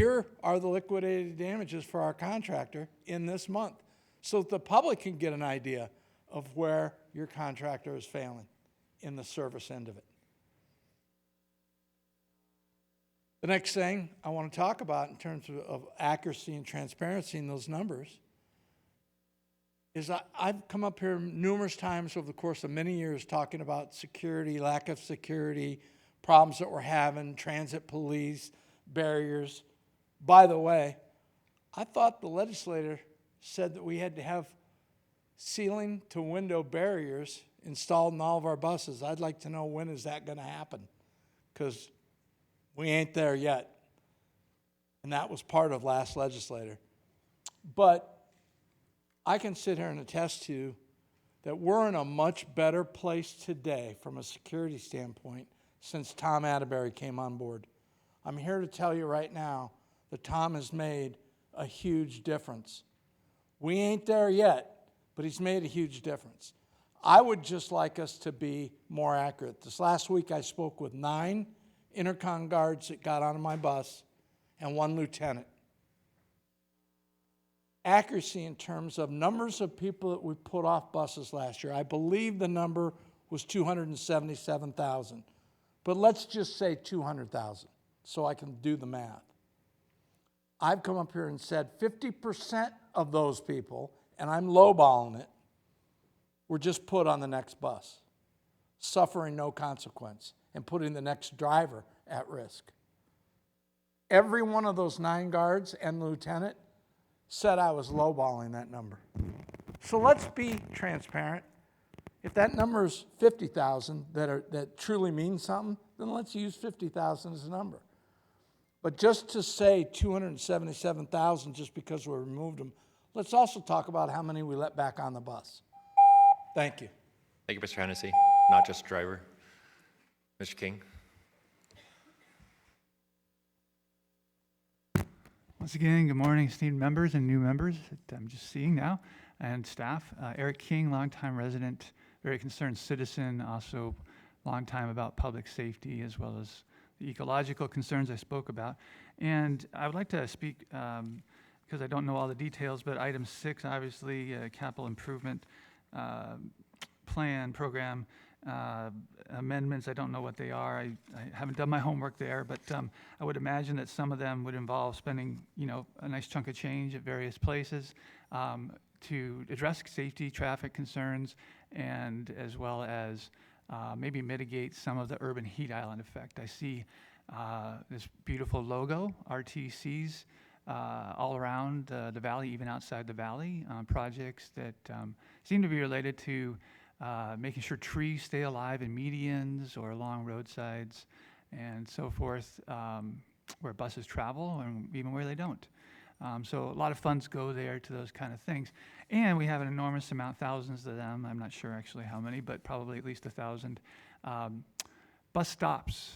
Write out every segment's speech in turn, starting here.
here are the liquidated damages for our contractor in this month, so that the public can get an idea of where your contractor is failing in the service end of it. The next thing I want to talk about in terms of accuracy and transparency in those numbers is I've come up here numerous times over the course of many years talking about security, lack of security, problems that we're having, transit police, barriers. By the way, I thought the legislator said that we had to have ceiling to window barriers installed in all of our buses. I'd like to know, when is that going to happen? Because we ain't there yet. And that was part of last legislator. But I can sit here and attest to that we're in a much better place today from a security standpoint since Tom Atterbury came on board. I'm here to tell you right now that Tom has made a huge difference. We ain't there yet, but he's made a huge difference. I would just like us to be more accurate. This last week I spoke with 9 intercom guards that got on my bus and 1 lieutenant. Accuracy in terms of numbers of people that we put off buses last year, I believe the number was 277,000. But let's just say 200,000 so I can do the math. I've come up here and said 50% of those people, and I'm lowballing it, were just put on the next bus, suffering no consequence and putting the next driver at risk. Every one of those 9 guards and the lieutenant said I was lowballing that number. So let's be transparent. If that number is 50,000 that truly means something, then let's use 50,000 as a number. But just to say 277,000 just because we removed them, let's also talk about how many we let back on the bus. Thank you. Thank you, Mr. Hennessy. Not just driver. Mr. King. Once again, good morning, esteemed members and new members that I'm just seeing now, and staff. Eric King, longtime resident, very concerned citizen, also long time about public safety as well as the ecological concerns I spoke about. And I would like to speak, because I don't know all the details, but item 6, obviously, capital improvement plan, program, amendments. I don't know what they are. I haven't done my homework there, but I would imagine that some of them would involve spending, a nice chunk of change at various places to address safety, traffic concerns, and as well as maybe mitigate some of the urban heat island effect. I see this beautiful logo, RTCs, all around the valley, even outside the valley, projects that seem to be related to making sure trees stay alive in medians or along roadsides and so forth, where buses travel and even where they don't. So a lot of funds go there to those kind of things. And we have an enormous amount, thousands of them, I'm not sure actually how many, but probably at least 1,000 bus stops.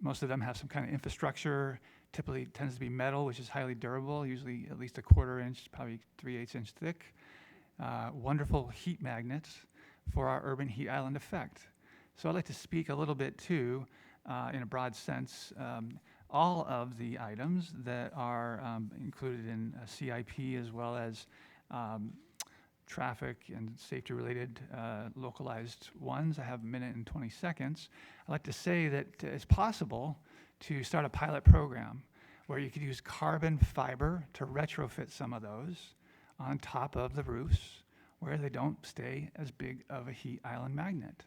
Most of them have some kind of infrastructure, typically tends to be metal, which is highly durable, usually at least a 1/4 inch, probably 3/8 inch thick. Wonderful heat magnets for our urban heat island effect. So I'd like to speak a little bit too, in a broad sense, all of the items that are included in CIP as well as traffic and safety related localized ones. I have a minute and 20 seconds. I'd like to say that it's possible to start a pilot program where you could use carbon fiber to retrofit some of those on top of the roofs where they don't stay as big of a heat island magnet.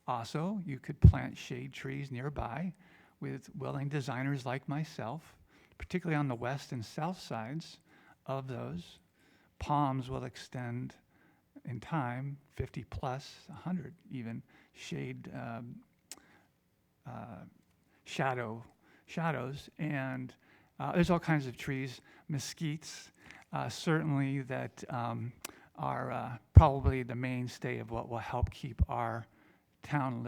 Also, you could plant shade trees nearby with willing designers like myself, particularly on the west and south sides of those. Palms will extend in time, 50 plus, 100 even, shade shadows, and there's all kinds of trees, mesquites, certainly that are probably the mainstay of what will help keep our towns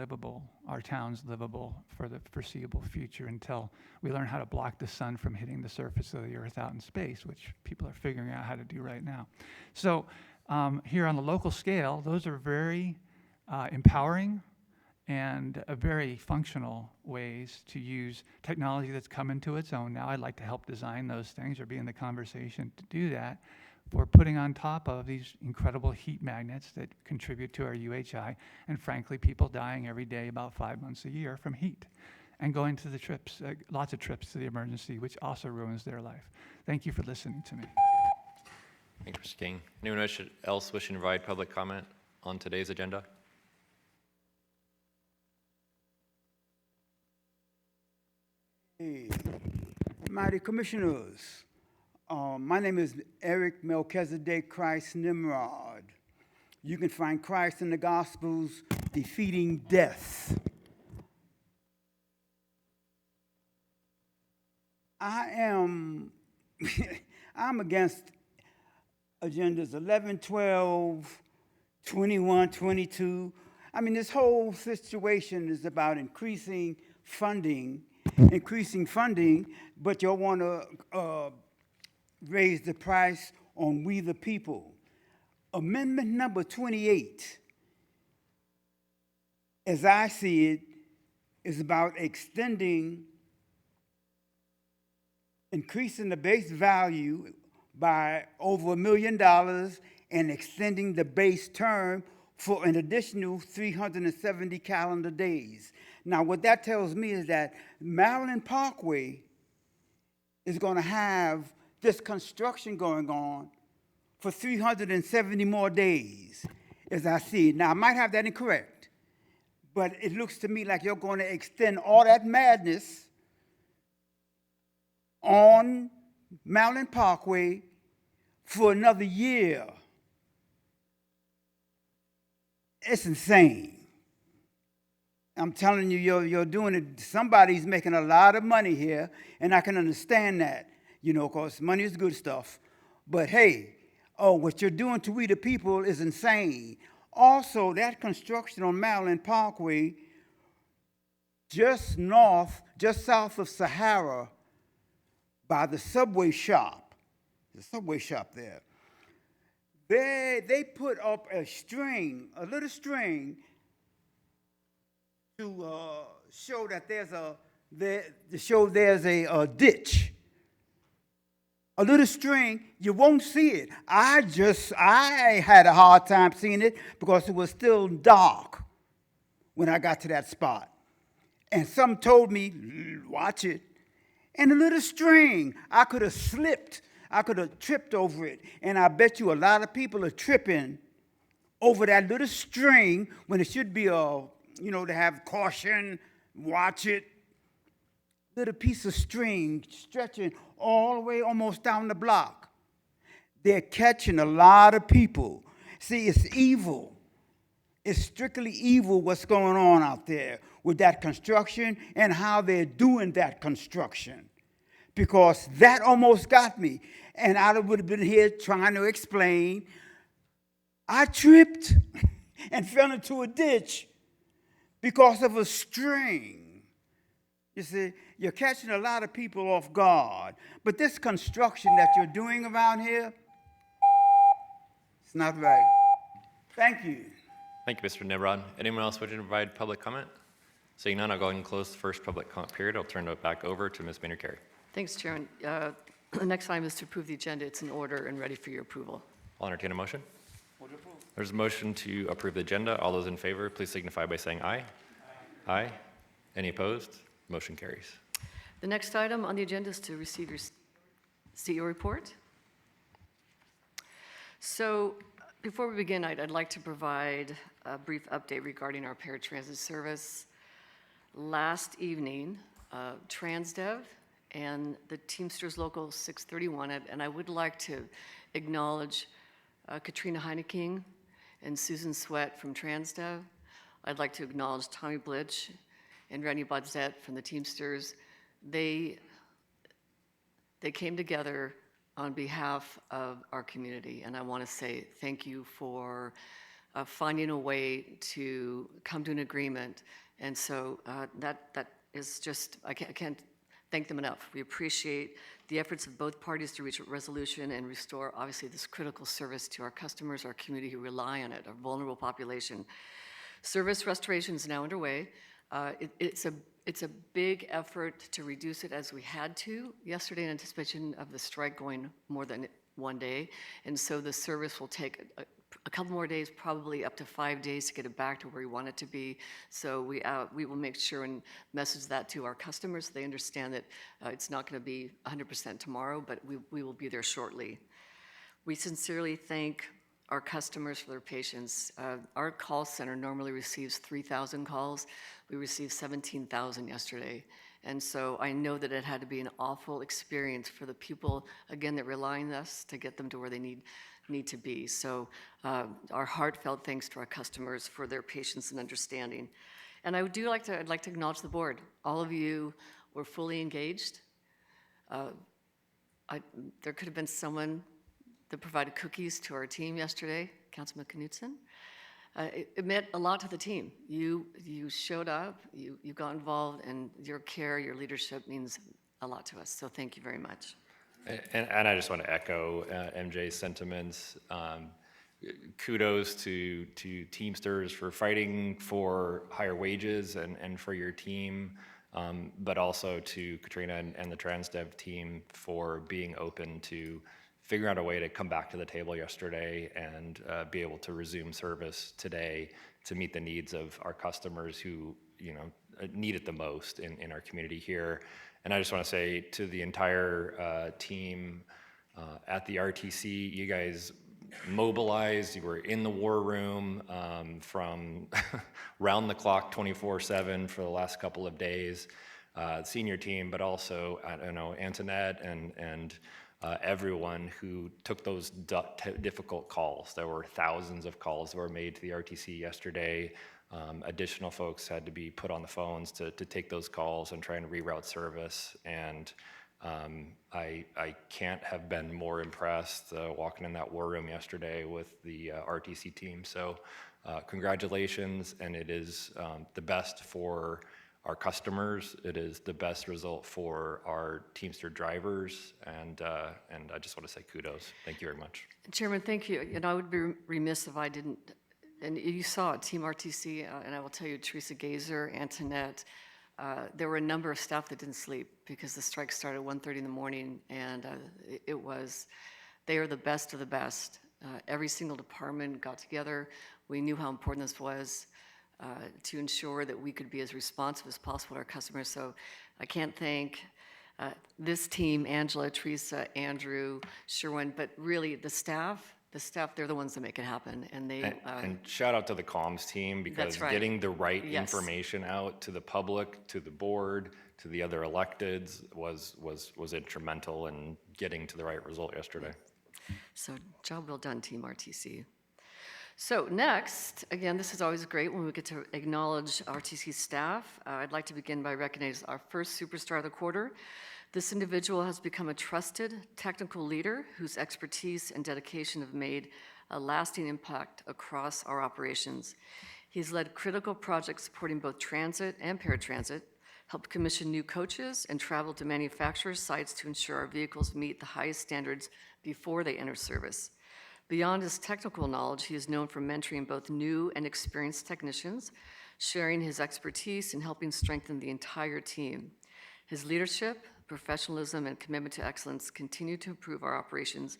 livable for the foreseeable future until we learn how to block the sun from hitting the surface of the earth out in space, which people are figuring out how to do right now. So here on the local scale, those are very empowering and very functional ways to use technology that's come into its own now. I'd like to help design those things or be in the conversation to do that, for putting on top of these incredible heat magnets that contribute to our UHI, and frankly, people dying every day about 5 months a year from heat, and going to the trips, lots of trips to the emergency, which also ruins their life. Thank you for listening to me. Thank you, Mr. King. Anyone else wishing to provide public comment on today's agenda? Hey, mighty commissioners, my name is Eric Melchizedek Christ Nimrod. You can find Christ in the Gospels defeating death. I'm against agendas 11, 12, 21, 22. I mean, this whole situation is about increasing funding, but y'all want to raise the price on we the people. Amendment number 28, as I see it, is about increasing the base value by over $1 million and extending the base term for an additional 370 calendar days. Now, what that tells me is that Maryland Parkway is going to have this construction going on for 370 more days, as I see it. Now, I might have that incorrect, but it looks to me like you're going to extend all that madness on Maryland Parkway for another year. It's insane. I'm telling you, you're doing it. Somebody's making a lot of money here, and I can understand that, because money is good stuff. But hey, what you're doing to we the people is insane. Also, that construction on Maryland Parkway, just south of Sahara, by the subway shop there, they put up a little string, to show that there's a ditch. A little string, you won't see it. I had a hard time seeing it because it was still dark when I got to that spot. And some told me, watch it. And a little string, I could have slipped. I could have tripped over it. And I bet you a lot of people are tripping over that little string when it should be to have caution, watch it. Little piece of string stretching all the way almost down the block. They're catching a lot of people. See, it's evil. It's strictly evil what's going on out there with that construction and how they're doing that construction. Because that almost got me. And I would have been here trying to explain. I tripped and fell into a ditch because of a string. You see, you're catching a lot of people off guard. But this construction that you're doing around here, it's not right. Thank you. Thank you, Mr. Nimrod. Anyone else wishing to provide public comment? Seeing none, I'll go ahead and close the first public comment period. I'll turn it back over to Ms. Maynard-Carey. Thanks, Chairman. The next item is to approve the agenda. It's in order and ready for your approval. I'll entertain a motion. There's a motion to approve the agenda. All those in favor, please signify by saying aye. Aye. Any opposed? Motion carries. The next item on the agenda is to receive your CEO report. So before we begin, I'd like to provide a brief update regarding our paratransit service. Last evening, TransDev and the Teamsters Local 631, and I would like to acknowledge Katrina Heineking and Susan Sweat from TransDev. I'd like to acknowledge Tommy Blitch and Randy Bodzett from the Teamsters. They came together on behalf of our community, and I want to say thank you for finding a way to come to an agreement. And so that is just, I can't thank them enough. We appreciate the efforts of both parties to reach a resolution and restore, obviously, this critical service to our customers, our community who rely on it, our vulnerable population. Service restoration is now underway. It's a big effort to reduce it as we had to yesterday in anticipation of the strike going more than one day. And so the service will take a couple more days, probably up to 5 days to get it back to where we want it to be. So we will make sure and message that to our customers so they understand that it's not going to be 100% tomorrow, but we will be there shortly. We sincerely thank our customers for their patience. Our call center normally receives 3,000 calls. We received 17,000 yesterday. And so I know that it had to be an awful experience for the people, again, that rely on us to get them to where they need to be. So our heartfelt thanks to our customers for their patience and understanding. And I'd like to acknowledge the board. All of you were fully engaged. There could have been someone that provided cookies to our team yesterday, Councilman Knutson. It meant a lot to the team. You showed up, you got involved, and your care, your leadership means a lot to us. So thank you very much. And I just want to echo MJ's sentiments. Kudos to Teamsters for fighting for higher wages and for your team, but also to Katrina and the TransDev team for being open to figuring out a way to come back to the table yesterday and be able to resume service today to meet the needs of our customers who need it the most in our community here. And I just want to say to the entire team at the RTC, you guys mobilized, you were in the war room from round the clock 24/7 for the last couple of days. Senior team, but also, I don't know, Antoinette and everyone who took those difficult calls. There were thousands of calls that were made to the RTC yesterday. Additional folks had to be put on the phones to take those calls and try and reroute service. And I can't have been more impressed walking in that war room yesterday with the RTC team. So congratulations, and it is the best for our customers. It is the best result for our Teamster drivers, and I just want to say kudos. Thank you very much. Chairman, thank you. And I would be remiss if I didn't, and you saw it, Team RTC, and I will tell you, Teresa Gazer, Antoinette, there were a number of staff that didn't sleep because the strike started at 1:30 in the morning, and they are the best of the best. Every single department got together. We knew how important this was to ensure that we could be as responsive as possible to our customers. So I can't thank this team, Angela, Teresa, Andrew, Sherwin, but really the staff, they're the ones that make it happen. And they and shout out to the comms team, because right. getting the right Yes. information out to the public, to the board, to the other electeds was instrumental in getting to the right result yesterday. So job well done, Team RTC. So next, again, this is always great when we get to acknowledge RTC staff. I'd like to begin by recognizing our first superstar of the quarter. This individual has become a trusted technical leader whose expertise and dedication have made a lasting impact across our operations. He's led critical projects supporting both transit and paratransit, helped commission new coaches, and traveled to manufacturers' sites to ensure our vehicles meet the highest standards before they enter service. Beyond his technical knowledge, he is known for mentoring both new and experienced technicians, sharing his expertise and helping strengthen the entire team. His leadership, professionalism, and commitment to excellence continue to improve our operations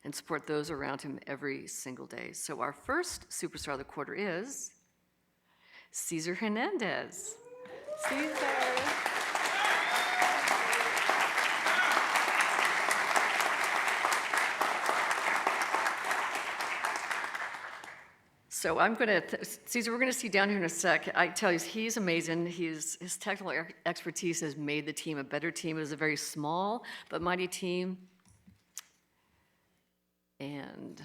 and support those around him every single day. So our first superstar of the quarter is Cesar Hernandez. Cesar. So Cesar, we're going to see down here in a sec. I tell you, he's amazing. His technical expertise has made the team a better team. It is a very small but mighty team. And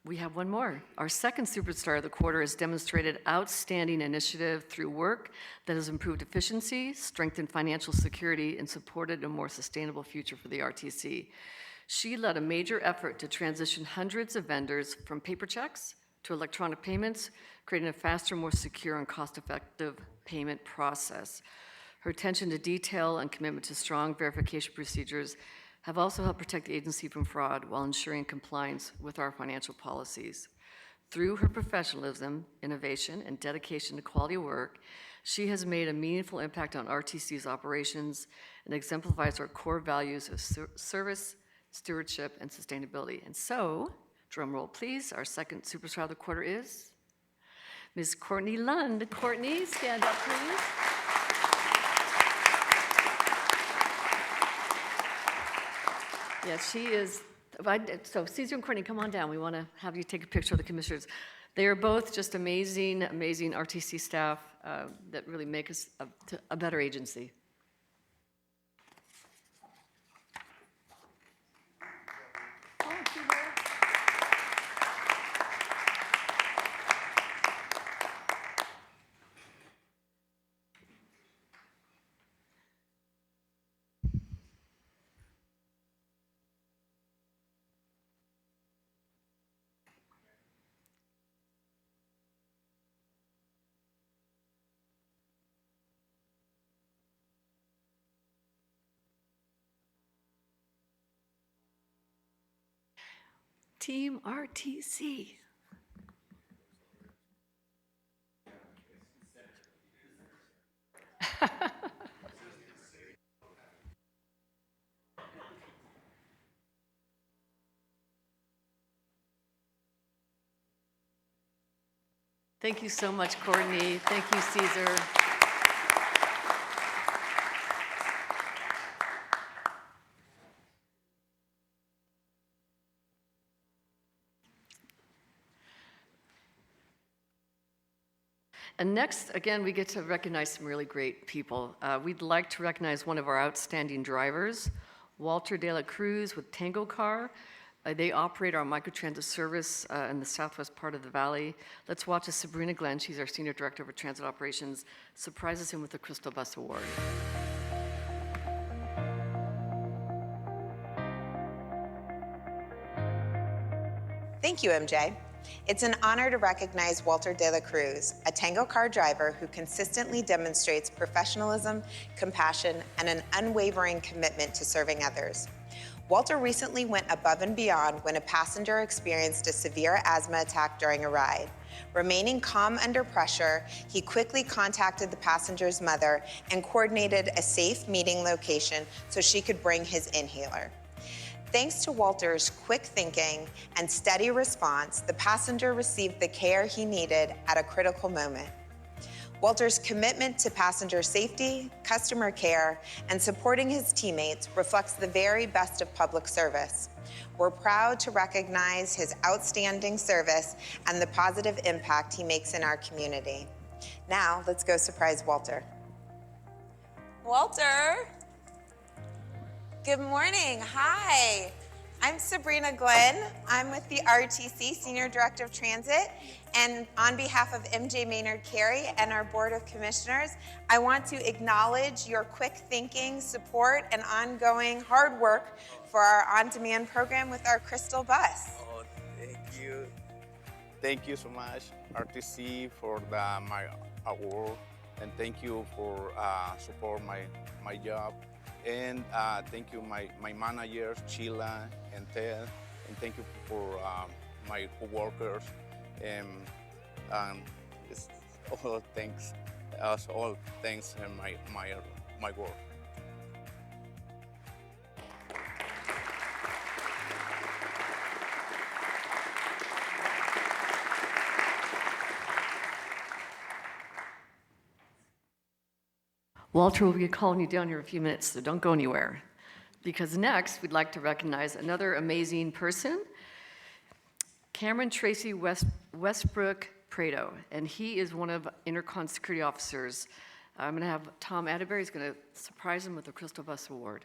we have one more. Our second superstar of the quarter has demonstrated outstanding initiative through work that has improved efficiency, strengthened financial security, and supported a more sustainable future for the RTC. She led a major effort to transition hundreds of vendors from paper checks to electronic payments, creating a faster, more secure, and cost-effective payment process. Her attention to detail and commitment to strong verification procedures have also helped protect the agency from fraud while ensuring compliance with our financial policies. Through her professionalism, innovation, and dedication to quality work, she has made a meaningful impact on RTC's operations and exemplifies our core values of service, stewardship, and sustainability. And so, drum roll please, our second Superstar of the Quarter is Ms. Courtney Lund. Courtney, stand up please. Yeah, she is, so Caesar and Courtney, come on down. We want to have you take a picture of the commissioners. They are both just amazing, amazing RTC staff that really make us a better agency. Team RTC. Thank you so much, Courtney. Thank you, Caesar. And next, again, we get to recognize some really great people. We'd like to recognize one of our outstanding drivers, Walter De La Cruz with Tango Car. They operate our microtransit service in the southwest part of the valley. Let's watch as Sabrina Glenn, she's our Senior Director of Transit Operations, surprises him with the Crystal Bus Award. Thank you, MJ. It's an honor to recognize Walter De La Cruz, a Tango Car driver who consistently demonstrates professionalism, compassion, and an unwavering commitment to serving others. Walter recently went above and beyond when a passenger experienced a severe asthma attack during a ride. Remaining calm under pressure, he quickly contacted the passenger's mother and coordinated a safe meeting location so she could bring his inhaler. Thanks to Walter's quick thinking and steady response, the passenger received the care he needed at a critical moment. Walter's commitment to passenger safety, customer care, and supporting his teammates reflects the very best of public service. We're proud to recognize his outstanding service and the positive impact he makes in our community. Now, let's go surprise Walter. Walter. Good morning. Hi. I'm Sabrina Glenn. I'm with the RTC, Senior Director of Transit, and on behalf of MJ Maynard Carey and our Board of Commissioners, I want to acknowledge your quick thinking, support, and ongoing hard work for our on-demand program with our Crystal Bus. Oh, thank you. Thank you so much, RTC, for my award, and thank you for support my job. And thank you, my managers, Sheila and Ted, and thank you for my co-workers. And it's all thanks, all thanks in my work. Walter will be calling you down here in a few minutes, so don't go anywhere. Because next, we'd like to recognize another amazing person, Cameron Tracy Westbrook Prado, and he is one of Intercon security officers. I'm going to have Tom Atterbury, he's going to surprise him with the Crystal Bus Award.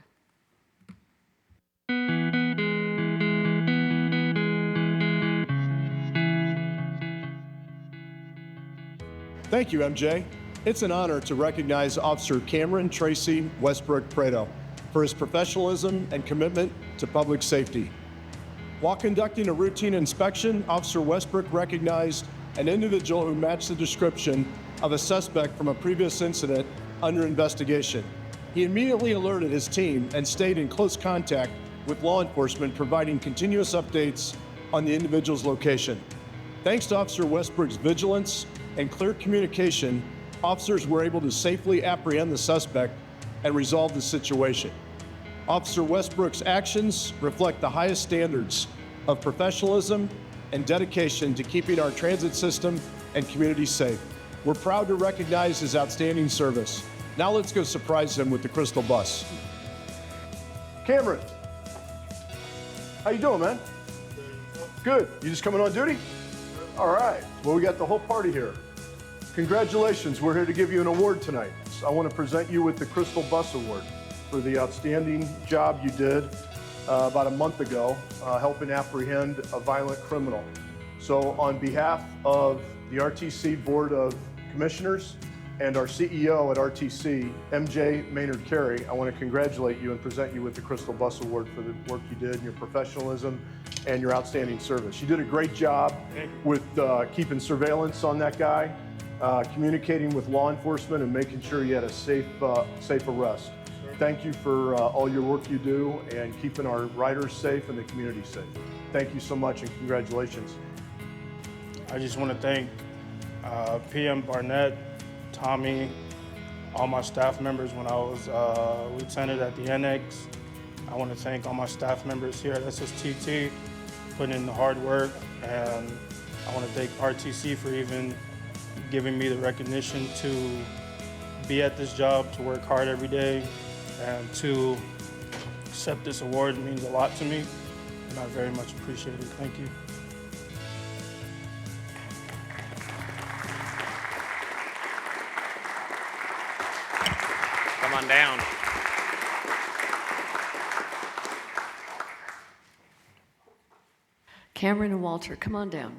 Thank you, MJ. It's an honor to recognize Officer Cameron Tracy Westbrook Prado for his professionalism and commitment to public safety. While conducting a routine inspection, Officer Westbrook recognized an individual who matched the description of a suspect from a previous incident under investigation. He immediately alerted his team and stayed in close contact with law enforcement, providing continuous updates on the individual's location. Thanks to Officer Westbrook's vigilance and clear communication, officers were able to safely apprehend the suspect and resolve the situation. Officer Westbrook's actions reflect the highest standards of professionalism and dedication to keeping our transit system and community safe. We're proud to recognize his outstanding service. Now let's go surprise him with the Crystal Bus. Cameron, how you doing, man? Good. You just coming on duty? All right. Well, we got the whole party here. Congratulations. We're here to give you an award tonight. I want to present you with the Crystal Bus Award for the outstanding job you did about a month ago helping apprehend a violent criminal. So on behalf of the RTC Board of Commissioners and our CEO at RTC, MJ Maynard Carey, I want to congratulate you and present you with the Crystal Bus Award for the work you did and your professionalism and your outstanding service. You did a great job with keeping surveillance on that guy, communicating with law enforcement and making sure you had a safe arrest. Thank you for all your work you do and keeping our riders safe and the community safe. Thank you so much and congratulations. I just want to thank PM Barnett, Tommy, all my staff members when I was lieutenant at the Annex. I want to thank all my staff members here at SSTT, putting in the hard work, and I want to thank RTC for even giving me the recognition to be at this job, to work hard every day, and to accept this award. It means a lot to me, and I very much appreciate it. Thank you. Come on down. Cameron and Walter, come on down.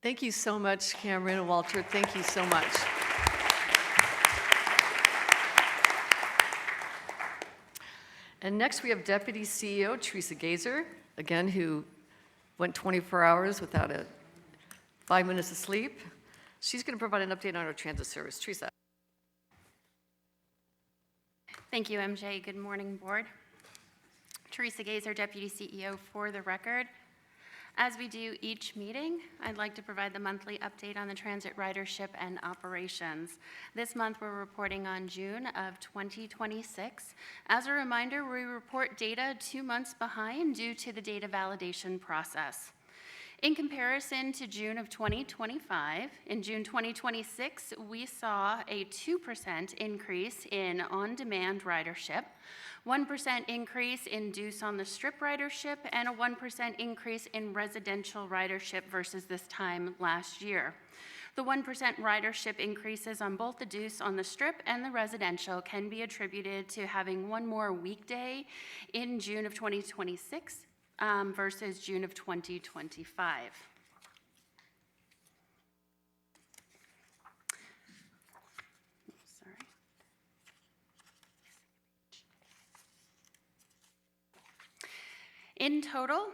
Thank you so much, Cameron and Walter. Thank you so much. And next we have Deputy CEO Teresa Gazer, again, who went 24 hours without 5 minutes of sleep. She's going to provide an update on our transit service. Teresa. Thank you, MJ. Good morning, Board. Teresa Gazer, Deputy CEO for the record. As we do each meeting, I'd like to provide the monthly update on the transit ridership and operations. This month, we're reporting on June of 2026. As a reminder, we report data 2 months behind due to the data validation process. In comparison to June of 2025, in June 2026, we saw a 2% increase in on-demand ridership, 1% increase in deuce on the strip ridership, and a 1% increase in residential ridership versus this time last year. The 1% ridership increases on both the deuce on the strip and the residential can be attributed to having one more weekday in June of 2026 versus June of 2025. In total,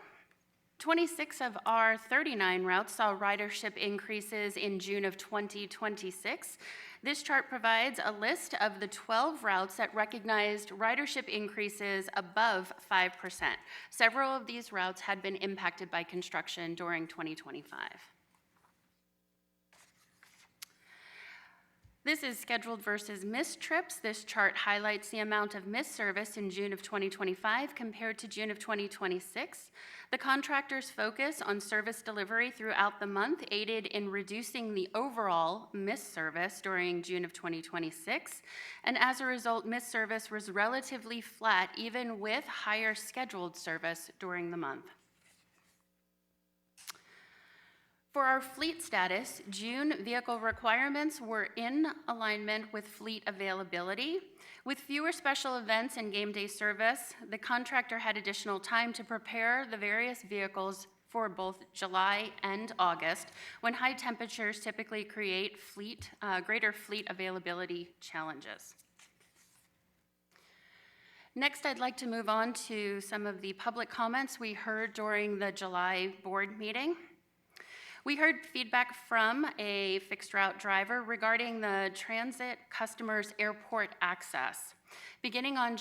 26 of our 39 routes saw ridership increases in June of 2026. This chart provides a list of the 12 routes that recognized ridership increases above 5%. Several of these routes had been impacted by construction during 2025. This is scheduled versus missed trips. This chart highlights the amount of missed service in June of 2025 compared to June of 2026. The contractor's focus on service delivery throughout the month aided in reducing the overall missed service during June of 2026. And as a result, missed service was relatively flat even with higher scheduled service during the month. For our fleet status, June vehicle requirements were in alignment with fleet availability. With fewer special events and game day service, the contractor had additional time to prepare the various vehicles for both July and August, when high temperatures typically create greater fleet availability challenges. Next, I'd like to move on to some of the public comments we heard during the July board meeting. We heard feedback from a fixed route driver regarding the transit customers' airport access. Beginning on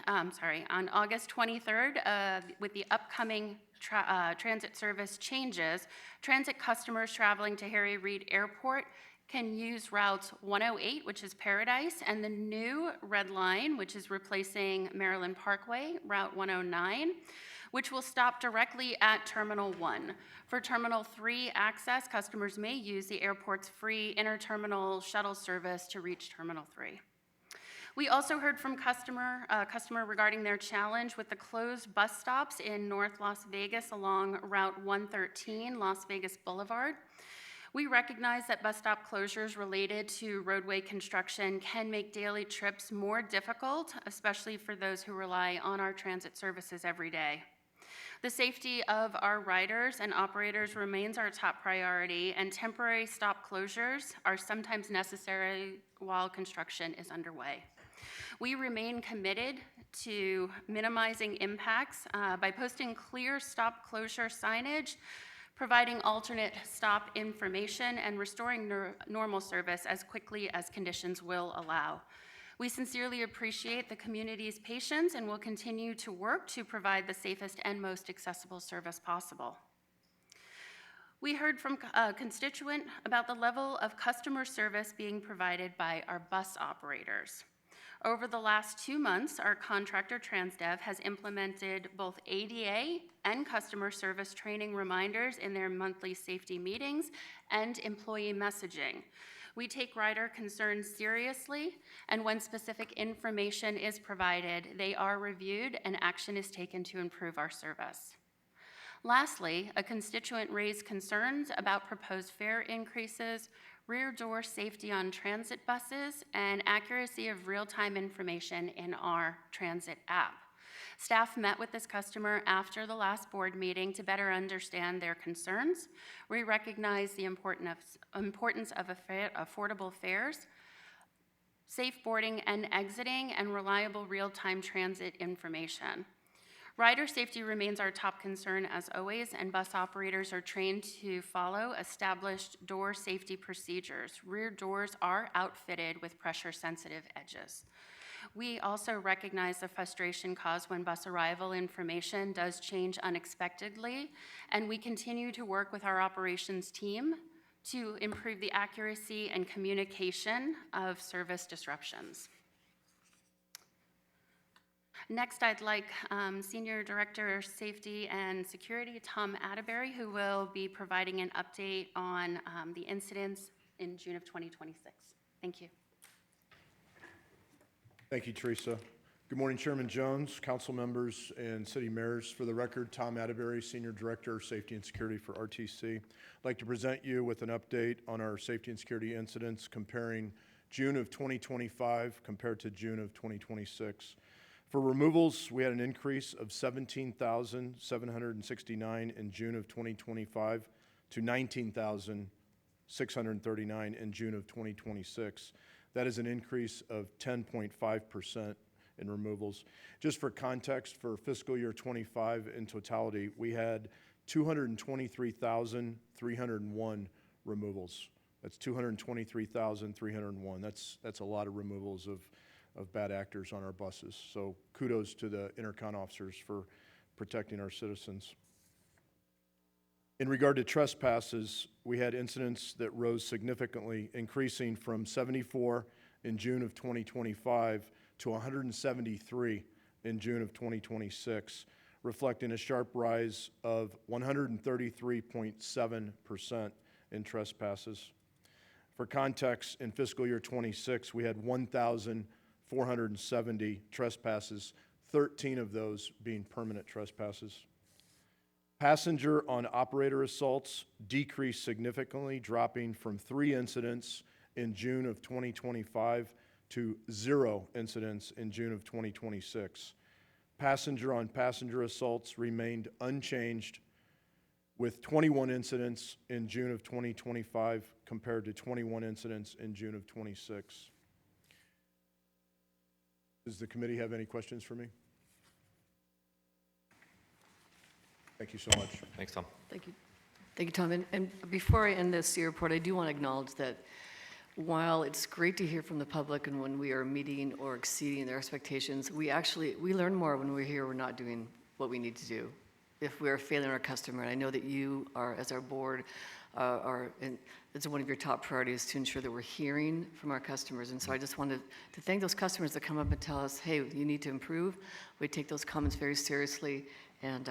on August 23rd, with the upcoming transit service changes, transit customers traveling to Harry Reid Airport can use routes 108, which is Paradise, and the new red line, which is replacing Maryland Parkway, Route 109, which will stop directly at Terminal 1. For Terminal 3 access, customers may use the airport's free interterminal shuttle service to reach Terminal 3. We also heard from a customer regarding their challenge with the closed bus stops in North Las Vegas along Route 113, Las Vegas Boulevard. We recognize that bus stop closures related to roadway construction can make daily trips more difficult, especially for those who rely on our transit services every day. The safety of our riders and operators remains our top priority, and temporary stop closures are sometimes necessary while construction is underway. We remain committed to minimizing impacts by posting clear stop closure signage, providing alternate stop information, and restoring normal service as quickly as conditions will allow. We sincerely appreciate the community's patience and will continue to work to provide the safest and most accessible service possible. We heard from a constituent about the level of customer service being provided by our bus operators. Over the last 2 months, our contractor Transdev has implemented both ADA and customer service training reminders in their monthly safety meetings and employee messaging. We take rider concerns seriously, and when specific information is provided, they are reviewed and action is taken to improve our service. Lastly, a constituent raised concerns about proposed fare increases, rear door safety on transit buses, and accuracy of real-time information in our transit app. Staff met with this customer after the last board meeting to better understand their concerns. We recognize the importance of affordable fares, safe boarding and exiting, and reliable real-time transit information. Rider safety remains our top concern as always, and bus operators are trained to follow established door safety procedures. Rear doors are outfitted with pressure-sensitive edges. We also recognize the frustration caused when bus arrival information does change unexpectedly, and we continue to work with our operations team to improve the accuracy and communication of service disruptions. Next, I'd like Senior Director Safety and Security, Tom Atterbury, who will be providing an update on the incidents in June of 2026. Thank you. Thank you, Teresa. Good morning, Chairman Jones, council members, and city mayors. For the record, Tom Atterbury, Senior Director, Safety and Security for RTC. I'd like to present you with an update on our safety and security incidents comparing June of 2025 compared to June of 2026. For removals, we had an increase of 17,769 in June of 2025 to 19,639 in June of 2026. That is an increase of 10.5% in removals. Just for context, for fiscal year 25 in totality, we had 223,301 removals. That's 223,301. That's a lot of removals of bad actors on our buses. So kudos to the intercon officers for protecting our citizens. In regard to trespasses, we had incidents that rose significantly, increasing from 74 in June of 2025 to 173 in June of 2026, reflecting a sharp rise of 133.7% in trespasses. For context, in fiscal year 26, we had 1,470 trespasses, 13 of those being permanent trespasses. Passenger on operator assaults decreased significantly, dropping from 3 incidents in June of 2025 to 0 incidents in June of 2026. Passenger on passenger assaults remained unchanged, with 21 incidents in June of 2025 compared to 21 incidents in June of 26. Does the committee have any questions for me? Thank you so much. Thanks, Tom. Thank you. Thank you, Tom. And before I end this CE report, I do want to acknowledge that while it's great to hear from the public and when we are meeting or exceeding their expectations, we learn more when we're here, we're not doing what we need to do. If we're failing our customer, and I know that you are, as our board, and it's one of your top priorities to ensure that we're hearing from our customers. And so I just wanted to thank those customers that come up and tell us, hey, you need to improve. We take those comments very seriously, and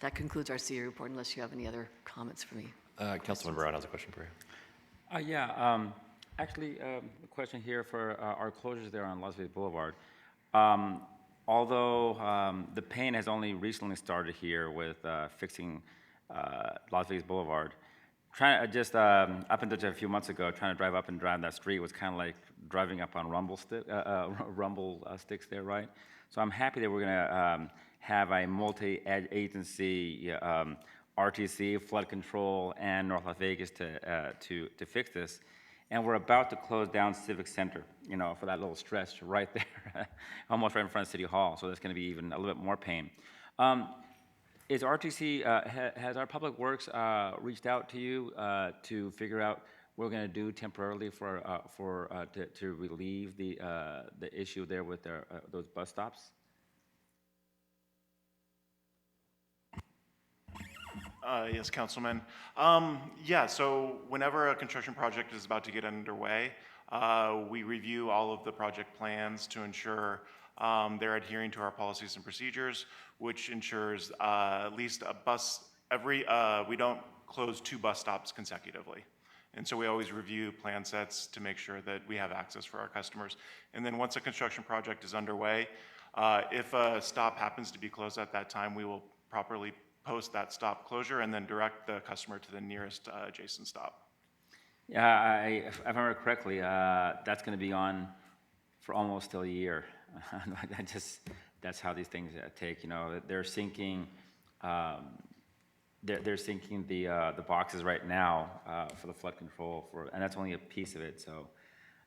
that concludes our CE report, unless you have any other comments for me. Councilman Brown has a question for you. Actually, a question here for our closures there on Las Vegas Boulevard. Although the pain has only recently started here with fixing Las Vegas Boulevard, up until a few months ago, trying to drive up and drive that street was kind of like driving up on rumble sticks there, right? So I'm happy that we're going to have a multi-agency RTC, flood control, and North Las Vegas to fix this. And we're about to close down Civic Center, for that little stretch right there, almost right in front of City Hall. So that's going to be even a little bit more pain. Is RTC, has our Public Works reached out to you to figure out what we're going to do temporarily to relieve the issue there with those bus stops? Yes, Councilman. So whenever a construction project is about to get underway, we review all of the project plans to ensure they're adhering to our policies and procedures, which ensures at least a bus we don't close 2 bus stops consecutively. And so we always review plan sets to make sure that we have access for our customers. And then once a construction project is underway, if a stop happens to be closed at that time, we will properly post that stop closure and then direct the customer to the nearest adjacent stop. Yeah, if I remember correctly, that's going to be on for almost still a year. That's how these things take. They're sinking. They're sinking the boxes right now for the flood control, and that's only a piece of it. So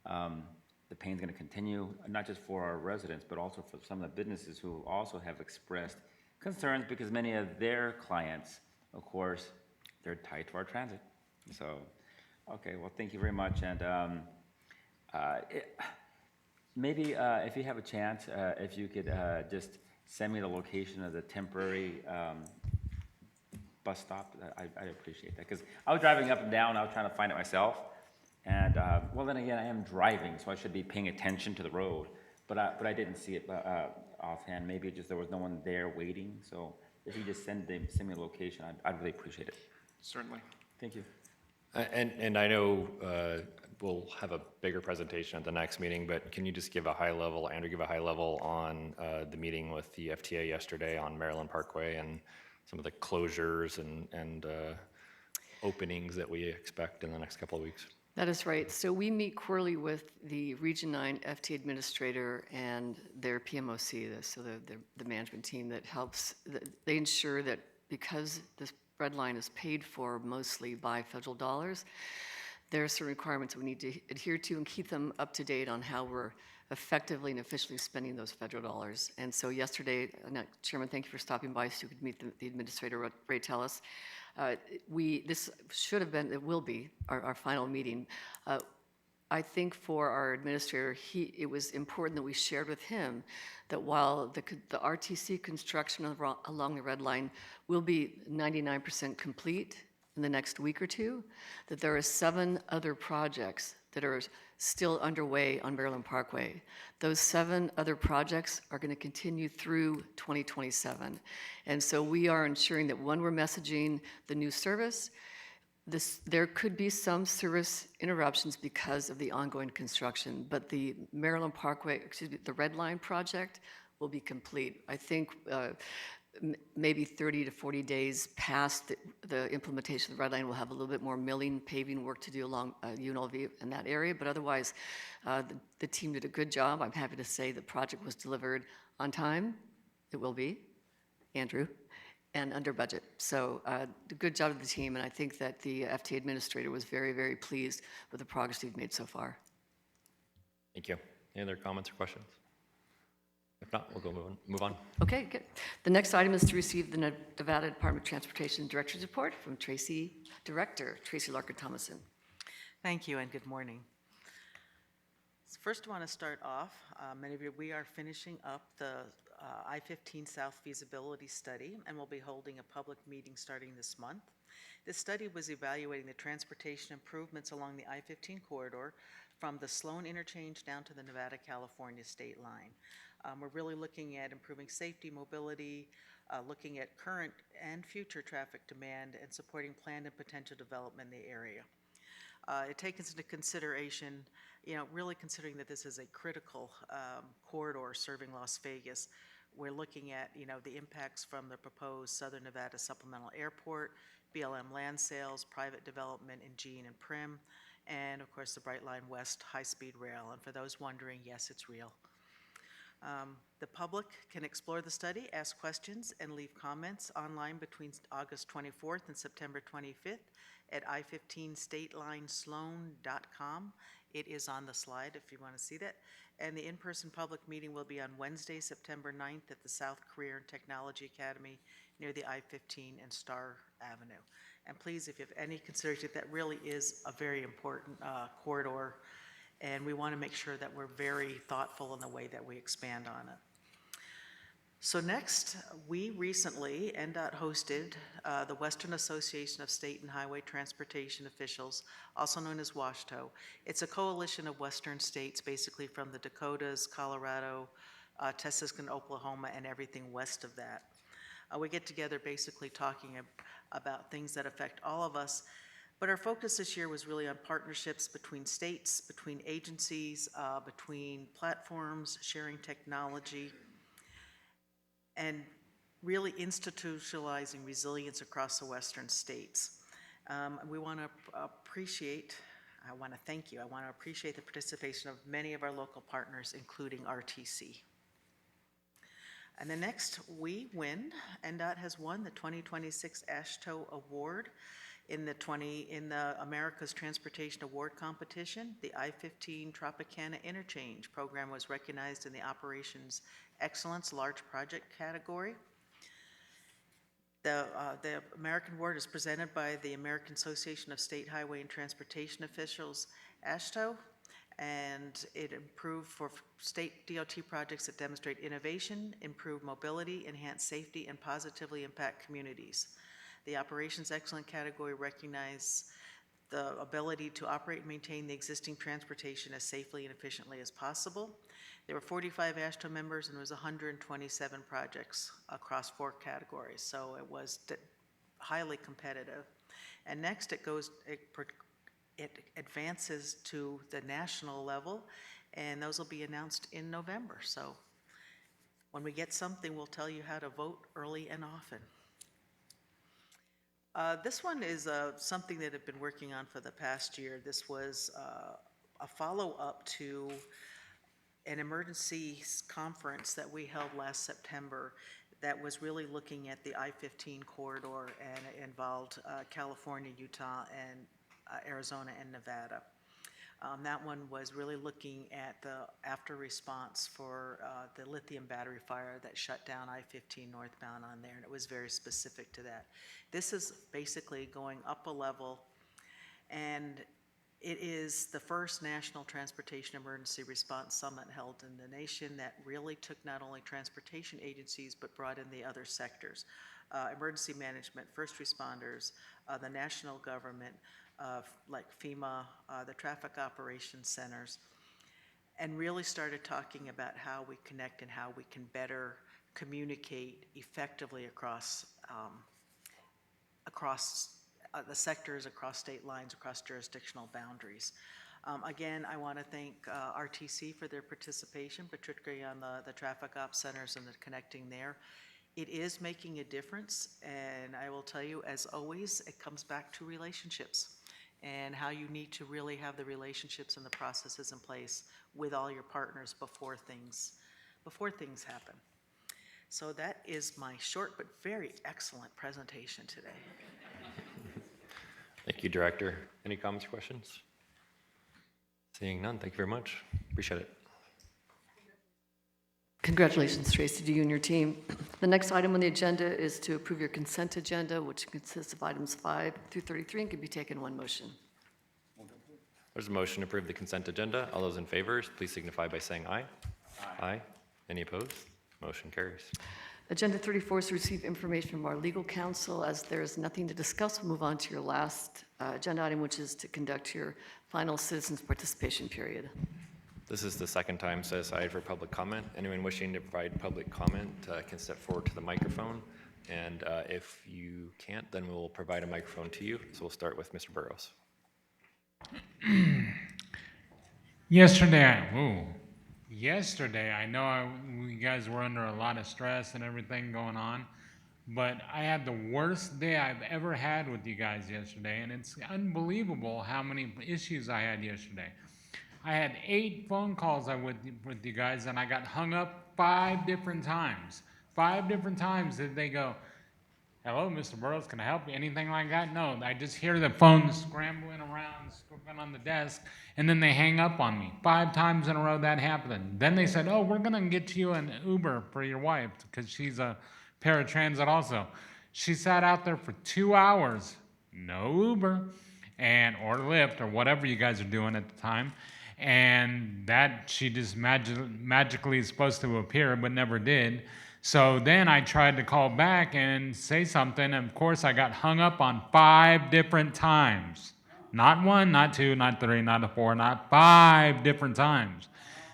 the pain's going to continue, not just for our residents, but also for some of the businesses who also have expressed concerns, because many of their clients, of course, they're tied to our transit. So, okay, well, thank you very much. And maybe if you have a chance, if you could just send me the location of the temporary bus stop, I appreciate that. Because I was driving up and down, I was trying to find it myself. And, well, then again, I am driving, so I should be paying attention to the road. But I didn't see it offhand. Maybe just there was no one there waiting. So if you just send me a location, I'd really appreciate it. Certainly. Thank you. And I know we'll have a bigger presentation at the next meeting, but can you just give a high level, Andrew, give a high level on the meeting with the FTA yesterday on Maryland Parkway and some of the closures and openings that we expect in the next couple of weeks? That is right. So we meet quarterly with the Region 9 FTA administrator and their PMOC, so the management team that helps. They ensure that because this red line is paid for mostly by federal dollars, there are certain requirements we need to adhere to and keep them up to date on how we're effectively and efficiently spending those federal dollars. And so yesterday, Chairman, thank you for stopping by so you could meet the administrator, Ray Tellis. This should have been, it will be, our final meeting. I think for our administrator, it was important that we shared with him that while the RTC construction along the red line will be 99% complete in the next week or two, that there are 7 other projects that are still underway on Maryland Parkway. Those 7 other projects are going to continue through 2027. And so we are ensuring that when we're messaging the new service, there could be some service interruptions because of the ongoing construction, but the Maryland Parkway, the Red Line project will be complete. I think maybe 30 to 40 days past the implementation of the red line, we'll have a little bit more milling, paving work to do along UNLV in that area. But otherwise, the team did a good job. I'm happy to say the project was delivered on time. It will be, Andrew, and under budget. So good job of the team, and I think that the FTA administrator was very, very pleased with the progress we've made so far. Thank you. Any other comments or questions? If not, we'll go move on. Okay, good. The next item is to receive the Nevada Department of Transportation Director's Report from Director Tracy Larkin-Thomason. Thank you and good morning. So first, I want to start off, many of you, we are finishing up the I-15 South feasibility study, and we'll be holding a public meeting starting this month. This study was evaluating the transportation improvements along the I-15 corridor from the Sloan interchange down to the Nevada-California state line. We're really looking at improving safety, mobility, looking at current and future traffic demand, and supporting planned and potential development in the area. It takes into consideration, really considering that this is a critical corridor serving Las Vegas. We're looking at, the impacts from the proposed Southern Nevada Supplemental Airport, BLM land sales, private development in Jean and Prim, and of course the Brightline West high-speed rail. And for those wondering, yes, it's real. The public can explore the study, ask questions, and leave comments online between August 24th and September 25th at i15stateline.sloan.com. It is on the slide if you want to see that. And the in-person public meeting will be on Wednesday, September 9th at the South Career and Technology Academy near the I-15 and Star Avenue. And please, if you have any consideration, that really is a very important corridor, and we want to make sure that we're very thoughtful in the way that we expand on it. So next, we recently, NDOT hosted the Western Association of State and Highway Transportation Officials, also known as WASHTO. It's a coalition of Western states, basically from the Dakotas, Colorado, Texas, and Oklahoma, and everything west of that. We get together basically talking about things that affect all of us. But our focus this year was really on partnerships between states, between agencies, between platforms, sharing technology, and really institutionalizing resilience across the Western states. We want to appreciate the participation of many of our local partners, including RTC. And the next, NDOT has won the 2026 AASHTO Award in the America's Transportation Award Competition. The I-15 Tropicana Interchange program was recognized in the Operations Excellence Large Project category. The American Award is presented by the American Association of State Highway and Transportation Officials, AASHTO, and it improved for state DOT projects that demonstrate innovation, improve mobility, enhance safety, and positively impact communities. The Operations Excellent category recognizes the ability to operate and maintain the existing transportation as safely and efficiently as possible. There were 45 AASHTO members, and there was 127 projects across 4 categories, so it was highly competitive. And next, it advances to the national level, and those will be announced in November. So when we get something, we'll tell you how to vote early and often. This one is something that I've been working on for the past year. This was a follow-up to an emergency conference that we held last September that was really looking at the I-15 corridor, and it involved California, Utah, and Arizona and Nevada. That one was really looking at the after response for the lithium battery fire that shut down I-15 northbound on there, and it was very specific to that. This is basically going up a level, and it is the first National Transportation Emergency Response Summit held in the nation that really took not only transportation agencies but brought in the other sectors, emergency management, first responders, the national government, like FEMA, the traffic operations centers, and really started talking about how we connect and how we can better communicate effectively across the sectors, across state lines, across jurisdictional boundaries. Again, I want to thank RTC for their participation, particularly on the traffic ops centers and the connecting there. It is making a difference, and I will tell you, as always, it comes back to relationships and how you need to really have the relationships and the processes in place with all your partners before things happen. So that is my short but very excellent presentation today. Thank you, Director. Any comments or questions? Seeing none, thank you very much. Appreciate it. Congratulations, Tracy, to you and your team. The next item on the agenda is to approve your consent agenda, which consists of items 5 through 33 and can be taken in one motion. There's a motion to approve the consent agenda. All those in favor, please signify by saying aye. Aye. Any opposed? Motion carries. Agenda 34 is to receive information from our legal counsel. As there is nothing to discuss, we'll move on to your last agenda item, which is to conduct your final citizens participation period. This is the second time set aside for public comment. Anyone wishing to provide public comment can step forward to the microphone. And if you can't, then we'll provide a microphone to you. So we'll start with Mr. Burrows. Yesterday, I know you guys were under a lot of stress and everything going on, but I had the worst day I've ever had with you guys yesterday, and it's unbelievable how many issues I had yesterday. I had 8 phone calls with you guys, and I got hung up 5 different times. 5 different times did they go, "Hello, Mr. Burrows, can I help you?" Anything like that? No, I just hear the phone scrambling around, scooping on the desk, and then they hang up on me. 5 times in a row that happened. Then they said, "Oh, we're gonna get you an Uber for your wife," because she's a paratransit also. She sat out there for 2 hours, no Uber, or Lyft, or whatever you guys are doing at the time. And that she just magically is supposed to appear, but never did. So then I tried to call back and say something, and of course I got hung up on 5 different times. Not 1, not 2, not 3, not 4, not 5 different times.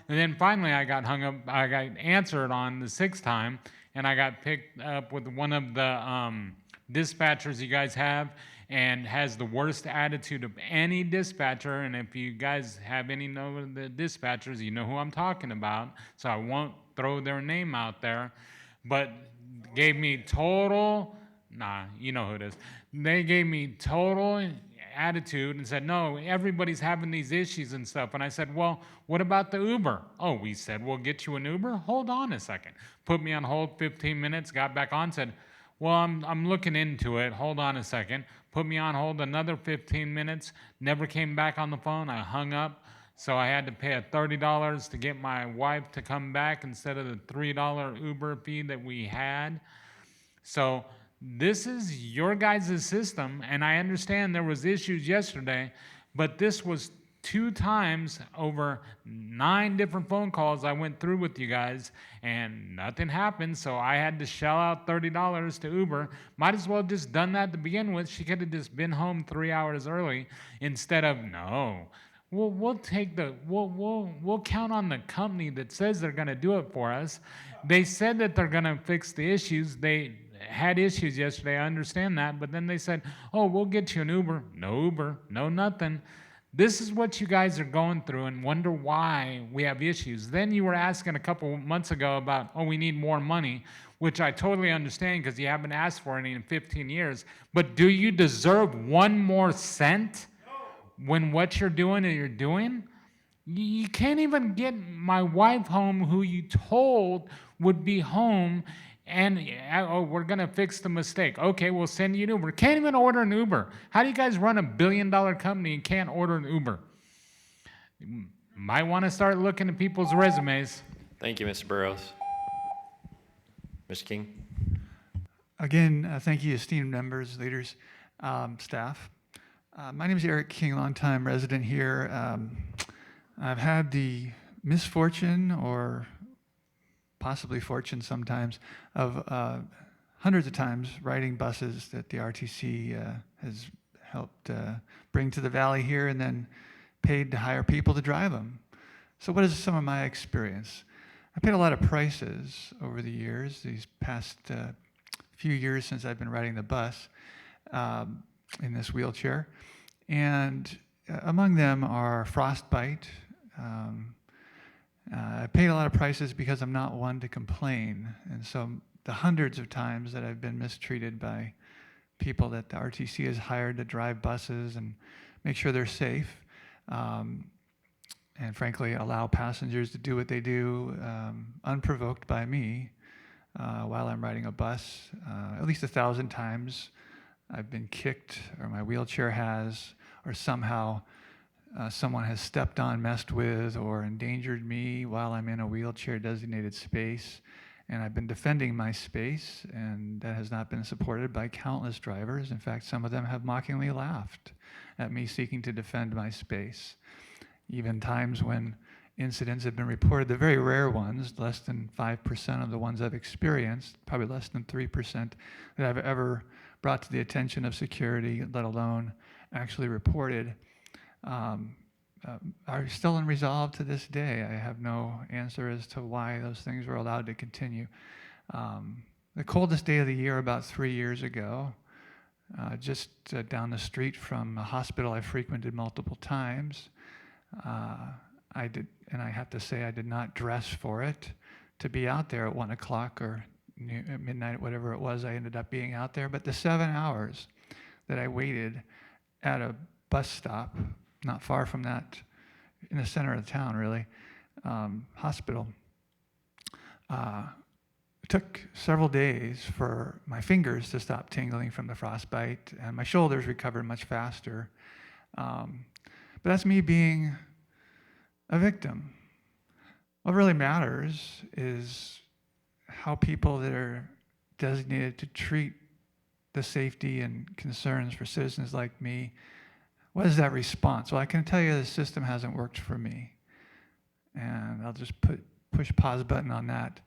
And then finally I got hung up, I got answered on the 6th time, and I got picked up with one of the dispatchers you guys have, and has the worst attitude of any dispatcher. And if you guys have any know of the dispatchers, you know who I'm talking about, so I won't throw their name out there, but gave me total, you know who it is. They gave me total attitude and said, "No, everybody's having these issues and stuff." And I said, "Well, what about the Uber?" "Oh, we said we'll get you an Uber? Hold on a second." Put me on hold 15 minutes, got back on, said, "Well, I'm looking into it. Hold on a second." Put me on hold another 15 minutes, never came back on the phone. I hung up. So I had to pay a $30 to get my wife to come back instead of the $3 Uber fee that we had. So this is your guys' system, and I understand there was issues yesterday, but this was 2 times over 9 different phone calls I went through with you guys, and nothing happened, so I had to shell out $30 to Uber. Might as well just done that to begin with. She could have just been home 3 hours early instead of, no. We'll count on the company that says they're going to do it for us. They said that they're going to fix the issues. They had issues yesterday, I understand that, but then they said, "Oh, we'll get you an Uber." No Uber, no nothing. This is what you guys are going through, and wonder why we have issues. Then you were asking a couple months ago about, "Oh, we need more money," which I totally understand because you haven't asked for any in 15 years. But do you deserve 1 more cent when what you're doing and you're doing? You can't even get my wife home, who you told would be home, and, "Oh, we're going to fix the mistake." Okay, we'll send you an Uber. Can't even order an Uber. How do you guys run a billion-dollar company and can't order an Uber? Might want to start looking at people's resumes. Thank you, Mr. Burrows. Mr. King? Again, thank you, esteemed members, leaders, staff. My name is Eric King, longtime resident here. I've had the misfortune, or possibly fortune sometimes, of hundreds of times riding buses that the RTC has helped bring to the valley here, and then paid to hire people to drive them. So what is some of my experience? I paid a lot of prices over the years, these past few years since I've been riding the bus in this wheelchair. And among them are frostbite. I paid a lot of prices because I'm not one to complain. And so the hundreds of times that I've been mistreated by people that the RTC has hired to drive buses and make sure they're safe, and frankly allow passengers to do what they do unprovoked by me while I'm riding a bus. At least 1,000 times I've been kicked, or my wheelchair has, or somehow someone has stepped on, messed with, or endangered me while I'm in a wheelchair designated space. And I've been defending my space, and that has not been supported by countless drivers. In fact, some of them have mockingly laughed at me seeking to defend my space. Even times when incidents have been reported, the very rare ones, less than 5% of the ones I've experienced, probably less than 3% that I've ever brought to the attention of security, let alone actually reported, are still unresolved to this day. I have no answer as to why those things were allowed to continue. The coldest day of the year, about 3 years ago, just down the street from a hospital I frequented multiple times, I have to say I did not dress for it to be out there at 1 o'clock or at midnight, whatever it was. I ended up being out there. But the 7 hours that I waited at a bus stop, not far from that, in the center of the town, really, hospital, it took several days for my fingers to stop tingling from the frostbite, and my shoulders recovered much faster. But that's me being a victim. What really matters is how people that are designated to treat the safety and concerns for citizens like me, what is that response? Well, I can tell you the system hasn't worked for me. And I'll just push pause button on that.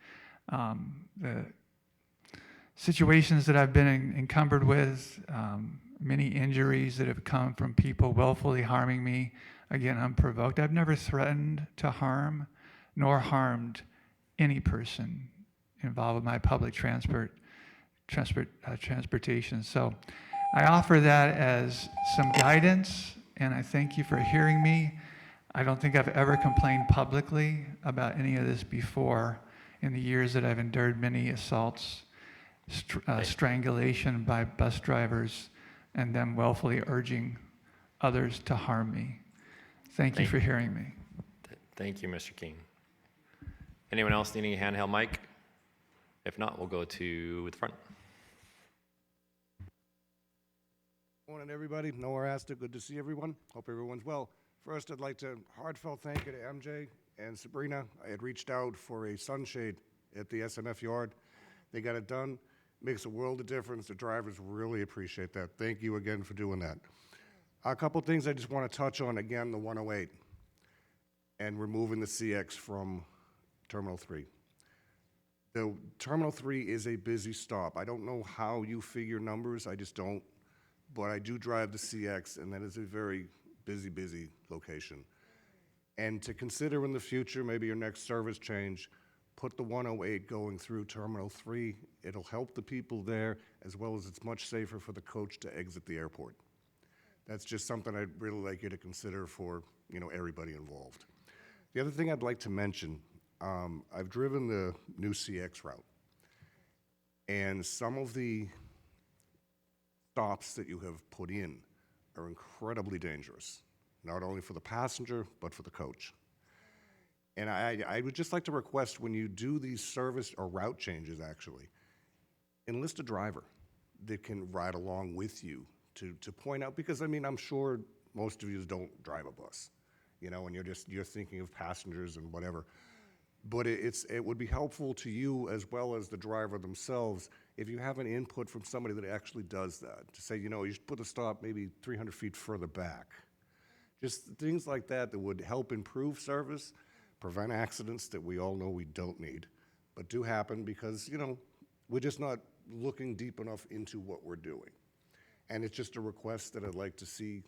The situations that I've been encumbered with, many injuries that have come from people willfully harming me, again, unprovoked. I've never threatened to harm nor harmed any person involved with my public transportation. So I offer that as some guidance, and I thank you for hearing me. I don't think I've ever complained publicly about any of this before in the years that I've endured many assaults, strangulation by bus drivers, and them willfully urging others to harm me. Thank you for hearing me. Thank you, Mr. King. Anyone else needing a handheld mic? If not, we'll go to the front. Morning, everybody. Noah Asta. Good to see everyone. Hope everyone's well. First, I'd like to heartfelt thank you to MJ and Sabrina. I had reached out for a sunshade at the SMF yard. They got it done. Makes a world of difference. The drivers really appreciate that. Thank you again for doing that. A couple things I just want to touch on. Again, the 108 and removing the CX from Terminal 3. The Terminal 3 is a busy stop. I don't know how you figure numbers. I just don't. But I do drive the CX, and that is a very busy location. And to consider in the future, maybe your next service change, put the 108 going through Terminal 3. It'll help the people there, as well as it's much safer for the coach to exit the airport. That's just something I'd really like you to consider for, everybody involved. The other thing I'd like to mention, I've driven the new CX route, and some of the stops that you have put in are incredibly dangerous, not only for the passenger, but for the coach. And I would just like to request, when you do these service or route changes, actually, enlist a driver that can ride along with you to point out, because I'm sure most of you don't drive a bus, and you're thinking of passengers and whatever. But it would be helpful to you as well as the driver themselves if you have an input from somebody that actually does that, to say, you should put the stop maybe 300 feet further back. Just things like that would help improve service, prevent accidents that we all know we don't need, but do happen because, we're just not looking deep enough into what we're doing. And it's just a request that I'd like to see.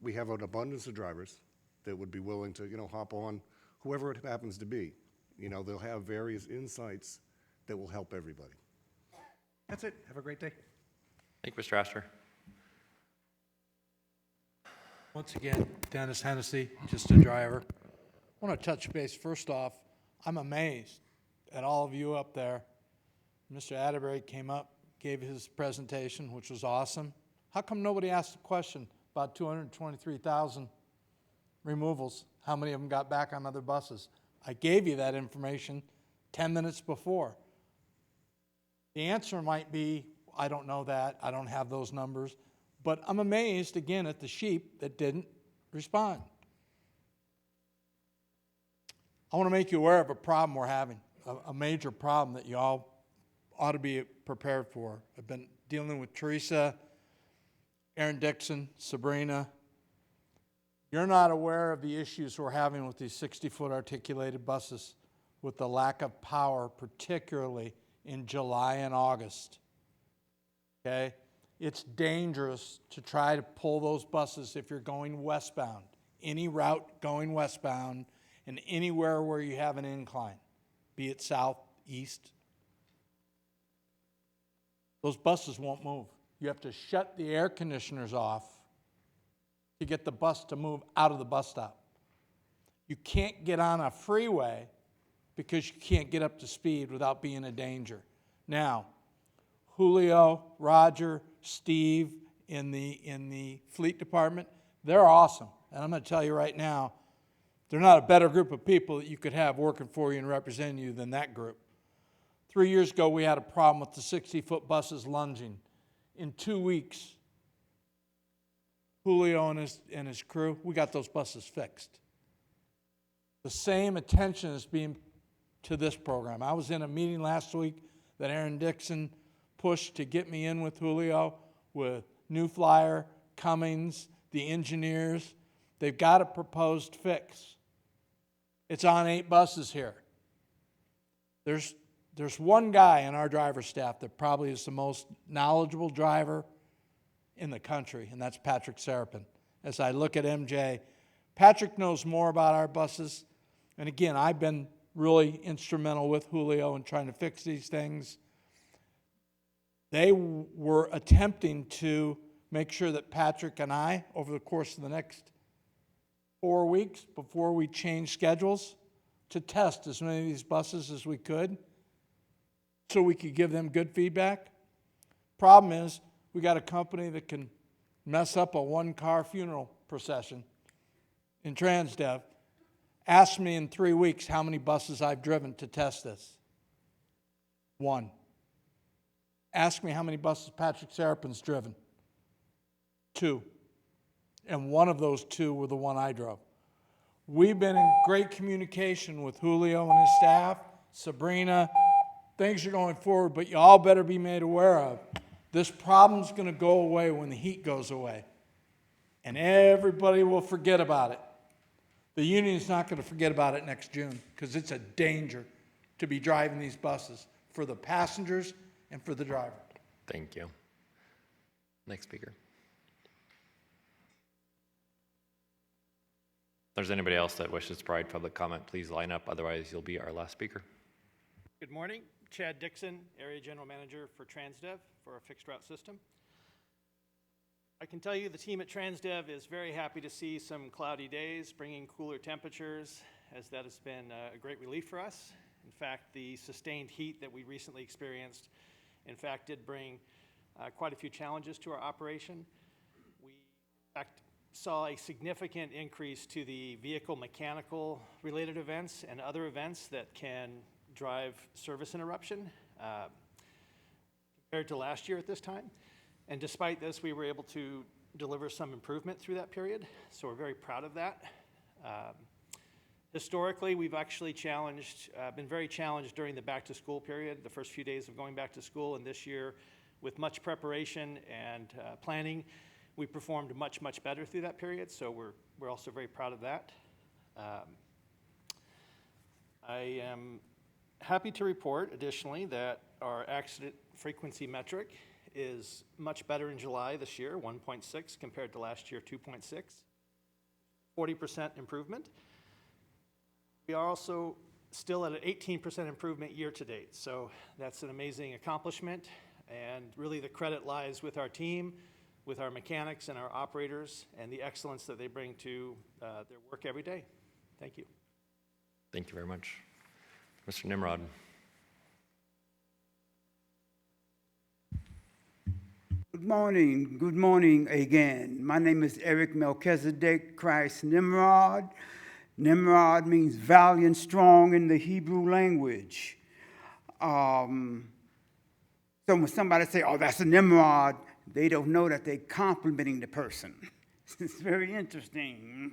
We have an abundance of drivers that would be willing to, hop on, whoever it happens to be. They'll have various insights that will help everybody. That's it. Have a great day. Thank you, Mr. Astor. Once again, Dennis Hennessy, just a driver. I want to touch base. First off, I'm amazed at all of you up there Mr. Atterbury came up, gave his presentation, which was awesome. How come nobody asked a question about 223,000 removals? How many of them got back on other buses? I gave you that information 10 minutes before. The answer might be, I don't know that, I don't have those numbers, but I'm amazed again at the sheep that didn't respond. I want to make you aware of a problem we're having, a major problem that you all ought to be prepared for. I've been dealing with Teresa, Aaron Dixon, Sabrina. You're not aware of the issues we're having with these 60-foot articulated buses, with the lack of power, particularly in July and August. Okay? It's dangerous to try to pull those buses if you're going westbound, any route going westbound, and anywhere where you have an incline, be it south, east. Those buses won't move. You have to shut the air conditioners off to get the bus to move out of the bus stop. You can't get on a freeway because you can't get up to speed without being a danger. Now, Julio, Roger, Steve in the fleet department, they're awesome. And I'm going to tell you right now, they're not a better group of people that you could have working for you and representing you than that group. 3 years ago, we had a problem with the 60-foot buses lunging. In 2 weeks, Julio and his crew, we got those buses fixed. The same attention is being to this program. I was in a meeting last week that Aaron Dixon pushed to get me in with Julio, with New Flyer, Cummings, the engineers. They've got a proposed fix. It's on 8 buses here. There's one guy in our driver staff that probably is the most knowledgeable driver in the country, and that's Patrick Serapin. As I look at MJ, Patrick knows more about our buses. And again, I've been really instrumental with Julio in trying to fix these things. They were attempting to make sure that Patrick and I, over the course of the next 4 weeks before we change schedules, to test as many of these buses as we could so we could give them good feedback. Problem is, we got a company that can mess up a one-car funeral procession in Transdev. Ask me in 3 weeks how many buses I've driven to test this. 1. Ask me how many buses Patrick Serapin's driven. 2. And one of those 2 were the one I drove. We've been in great communication with Julio and his staff, Sabrina. Things are going forward, but you all better be made aware of this problem's going to go away when the heat goes away. And everybody will forget about it. The union's not going to forget about it next June because it's a danger to be driving these buses for the passengers and for the driver. Thank you. Next speaker. If there's anybody else that wishes to provide public comment, please line up. Otherwise, you'll be our last speaker. Good morning. Chad Dixon, Area General Manager for Transdev for our fixed route system. I can tell you the team at Transdev is very happy to see some cloudy days, bringing cooler temperatures, as that has been a great relief for us. In fact, the sustained heat that we recently experienced, in fact, did bring quite a few challenges to our operation. We, in fact, saw a significant increase to the vehicle mechanical related events and other events that can drive service interruption compared to last year at this time. And despite this, we were able to deliver some improvement through that period, so we're very proud of that. Historically, we've actually been very challenged during the back to school period, the first few days of going back to school, and this year, with much preparation and planning, we performed much, much better through that period, so we're also very proud of that. I am happy to report, additionally, that our accident frequency metric is much better in July this year, 1.6 compared to last year, 2.6, 40% improvement. We are also still at an 18% improvement year to date, so that's an amazing accomplishment, and really the credit lies with our team, with our mechanics and our operators, and the excellence that they bring to their work every day. Thank you. Thank you very much. Mr. Nimrod. Good morning again. My name is Eric Melchizedek Christ Nimrod. Nimrod means valiant, strong in the Hebrew language. So when somebody say, oh, that's a Nimrod, they don't know that they're complimenting the person. It's very interesting.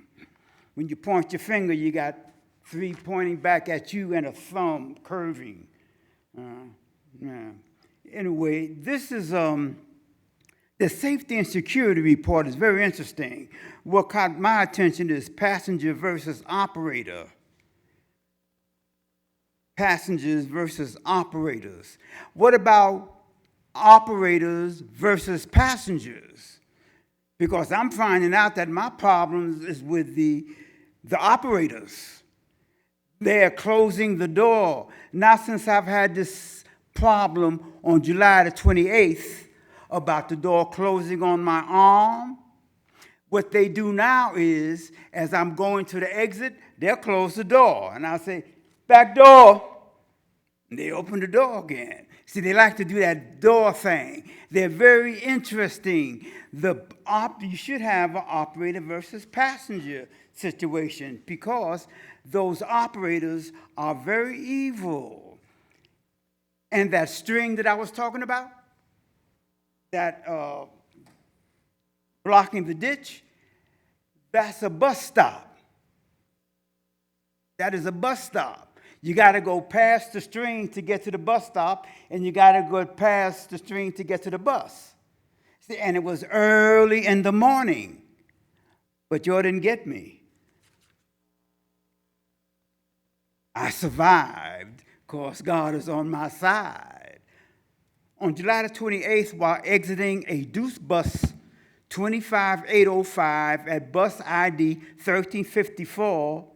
When you point your finger, you got 3 pointing back at you and a thumb curving. Yeah. Anyway, this is the safety and security report is very interesting. What caught my attention is passenger versus operator. Passengers versus operators. What about operators versus passengers? Because I'm finding out that my problems is with the operators. They're closing the door. Now, since I've had this problem on July the 28th about the door closing on my arm, what they do now is, as I'm going to the exit, they'll close the door. And I'll say, back door. And they open the door again. See, they like to do that door thing. They're very interesting. You should have an operator versus passenger situation because those operators are very evil. And that string that I was talking about, that blocking the ditch, that's a bus stop. That is a bus stop. You got to go past the string to get to the bus stop, and you got to go past the string to get to the bus. See, and it was early in the morning, but you didn't get me. I survived because God is on my side. On July the 28th, while exiting a Deuce bus 25805 at bus ID 1354,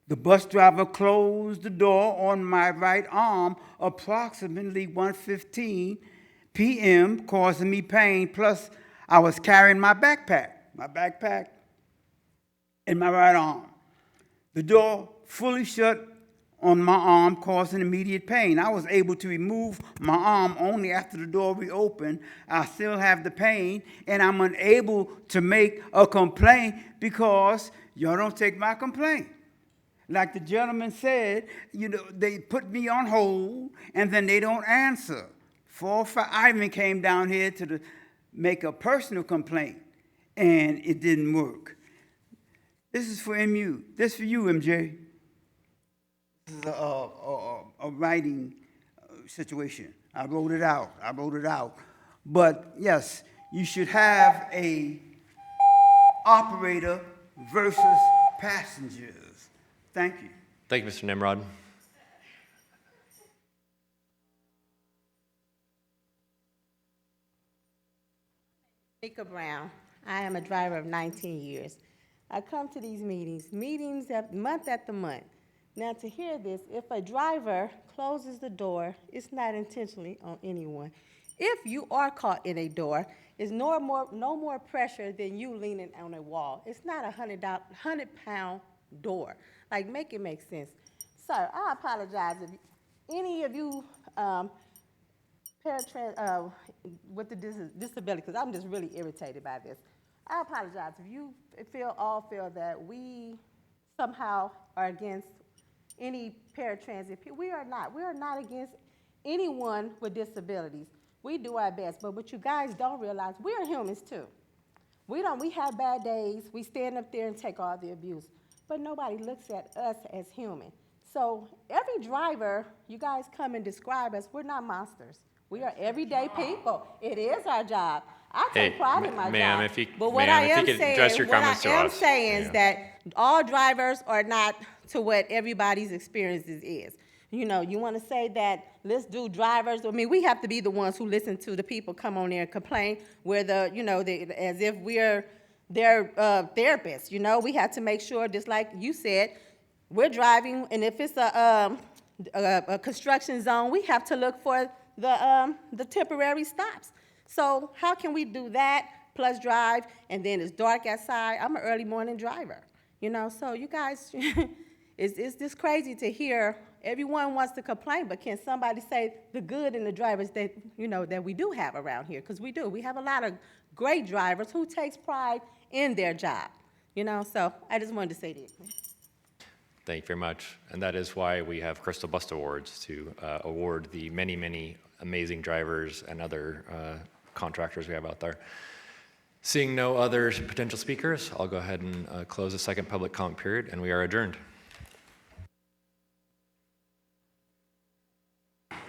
the bus driver closed the door on my right arm approximately 1:15 p.m., causing me pain. Plus, I was carrying my backpack in my right arm. The door fully shut on my arm, causing immediate pain. I was able to remove my arm only after the door reopened. I still have the pain, and I'm unable to make a complaint because y'all don't take my complaint. Like the gentleman said, they put me on hold, and then they don't answer. 4 or 5, I even came down here to make a personal complaint, and it didn't work. This is for MU. This is for you, MJ. This is a writing situation. I wrote it out. But yes, you should have a operator versus passengers. Thank you. Thank you, Mr. Nimrod. Mika Brown. I am a driver of 19 years. I come to these meetings month after month. Now, to hear this, if a driver closes the door, it's not intentionally on anyone. If you are caught in a door, it's no more pressure than you leaning on a wall. It's not a 100-pound door. Like, make it make sense. Sir, I apologize if any of you with the disability, because I'm just really irritated by this. I apologize if you feel that we somehow are against any paratransit. We are not. We are not against anyone with disabilities. We do our best, but what you guys don't realize, we are humans too. We have bad days. We stand up there and take all the abuse, but nobody looks at us as human. So every driver, you guys come and describe us, we're not monsters. We are everyday people. It is our job. I take pride in my job. But what I am saying is that all drivers are not to what everybody's experiences is. You want to say that let's do drivers. I mean, we have to be the ones who listen to the people come on there and complain. We're as if we're their therapists. We have to make sure, just like you said, we're driving, and if it's a construction zone, we have to look for the temporary stops. So how can we do that plus drive, and then it's dark outside? I'm an early morning driver, so you guys, it's just crazy to hear everyone wants to complain, but can somebody say the good in the drivers that, that we do have around here? Because we do. We have a lot of great drivers who takes pride in their job, so I just wanted to say that. Thank you very much. And that is why we have Crystal Bust Awards to award the many, many amazing drivers and other contractors we have out there. Seeing no other potential speakers, I'll go ahead and close the second public comment period, and we are adjourned.